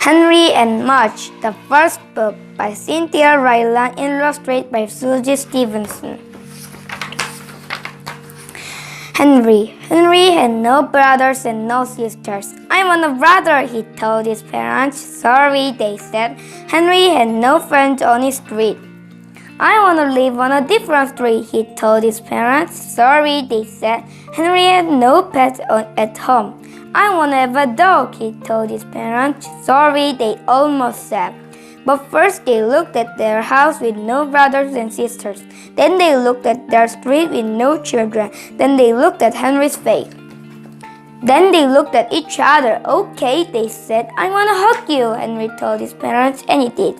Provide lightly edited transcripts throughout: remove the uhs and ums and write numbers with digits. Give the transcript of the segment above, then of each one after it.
Henry and Mudge, the first book by Cynthia Ryland, illustrated by Susie Stevenson. Henry had no brothers and no sisters. "I want a brother," he told his parents. "Sorry," they said. Henry had no friends on his street. "I want to live on a different street," he told his parents. "Sorry," they said. Henry had no pets at home. "I want to have a dog," he told his parents. "Sorry," they almost said. But first they looked at their house with no brothers and sisters. Then they looked at their street with no children. Then they looked at Henry's face. Then they looked at each other. "Okay," they said. "I want to hug you," Henry told his parents, and he did.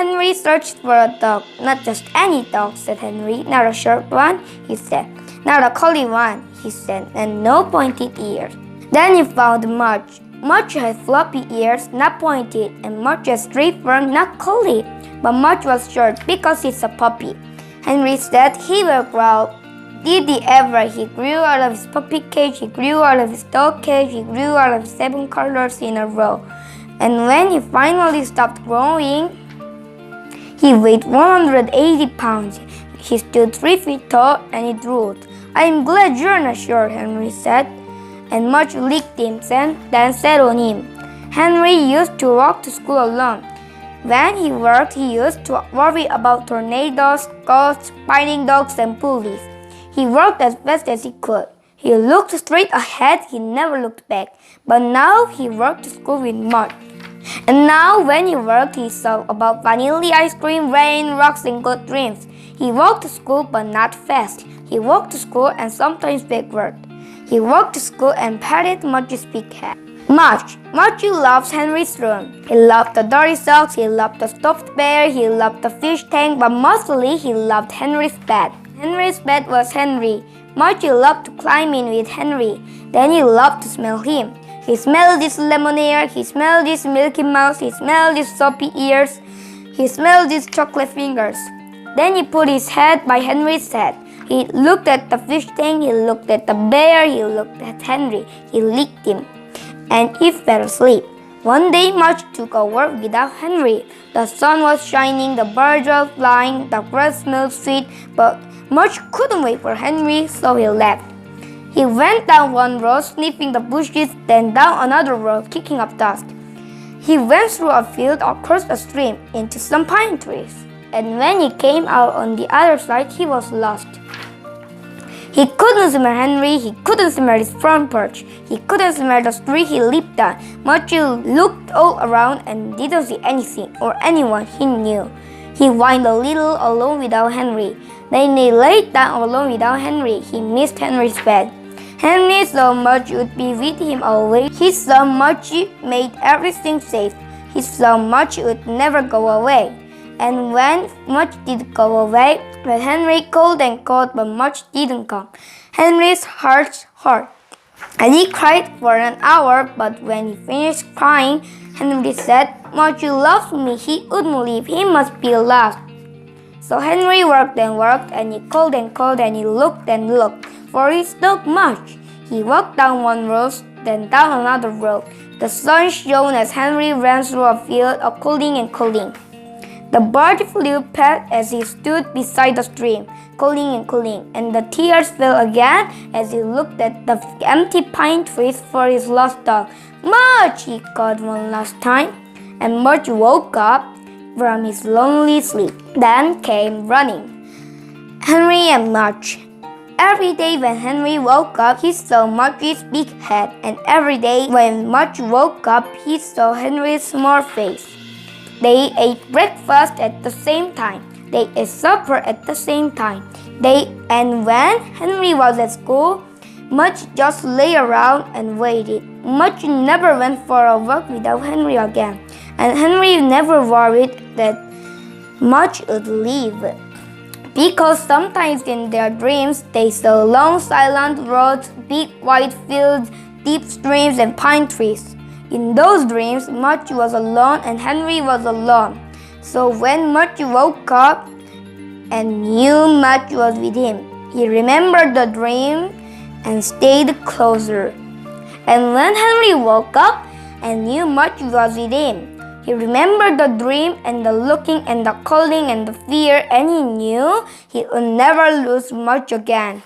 Henry searched for a dog. "Not just any dog," said Henry. "Not a short one," he said. "Not a curly one," he said, "and no pointed ears." Then he found Mudge. Mudge had floppy ears, not pointed, and Mudge had straight fur, not curly. But Mudge was short because he's a puppy. Henry said he will grow. Did he ever? He grew out of his puppy cage, he grew out of his dog cage, he grew out of 7 colors in a row. And when he finally stopped growing, he weighed 180 pounds. He stood 3 feet tall and he drooled. "I'm glad you're not short," Henry said. And Mudge licked him, then sat on him. Henry used to walk to school alone. When he worked, he used to worry about tornadoes, ghosts, fighting dogs, and bullies. He worked as fast as he could. He looked straight ahead, he never looked back. But now he walked to school with Mudge. And now when he worked, he thought about vanilla ice cream, rain, rocks, and good dreams. He walked to school, but not fast. He walked to school and sometimes backward. He walked to school and patted Mudge's big head. Mudge loves Henry's room. He loved the dirty socks, he loved the stuffed bear, he loved the fish tank, but mostly he loved Henry's bed. Henry's bed was Henry. Mudge loved to climb in with Henry. Then he loved to smell him. He smelled his lemon hair, he smelled his milky mouth, he smelled his soapy ears, he smelled his chocolate fingers. Then he put his head by Henry's head. He looked at the fish tank, he looked at the bear, he looked at Henry. He licked him, and he fell asleep. One day Mudge took a walk without Henry. The sun was shining, the birds were flying, the grass smelled sweet, but Mudge couldn't wait for Henry, so he left. He went down one road, sniffing the bushes, then down another road, kicking up dust. He went through a field, across a stream, into some pine trees. And when he came out on the other side, he was lost. He couldn't smell Henry, he couldn't smell his front porch, he couldn't smell the street he lived on. Mudge looked all around and didn't see anything or anyone he knew. He whined a little alone without Henry. Then he laid down alone without Henry. He missed Henry's bed. Henry thought Mudge would be with him always. He thought Mudge made everything safe. He thought Mudge would never go away. And when Mudge did go away, when Henry called and called, but Mudge didn't come, Henry's heart hurt. And he cried for an hour, but when he finished crying, Henry said, "Mudge loves me, he wouldn't leave, he must be lost." So Henry worked and he called and he looked and looked for his dog Mudge. He walked down one road, then down another road. The sun shone as Henry ran through a field, calling and calling. The bird flew past as he stood beside the stream, calling and calling, and the tears fell again as he looked at the empty pine trees for his lost dog. "Mudge!" he called one last time, and Mudge woke up from his lonely sleep. Then came running. Henry and Mudge. Every day when Henry woke up, he saw Mudge's big head, and every day when Mudge woke up, he saw Henry's small face. They ate breakfast at the same time. They ate supper at the same time. And when Henry was at school, Mudge just lay around and waited. Mudge never went for a walk without Henry again, and Henry never worried that Mudge would leave. Because sometimes in their dreams, they saw long silent roads, big wide fields, deep streams, and pine trees. In those dreams, Mudge was alone and Henry was alone. So when Mudge woke up and knew Mudge was with him, he remembered the dream and stayed closer. And when Henry woke up, and knew Mudge was with him. He remembered the dream and the looking and the calling and the fear, and he knew he would never lose Mudge again.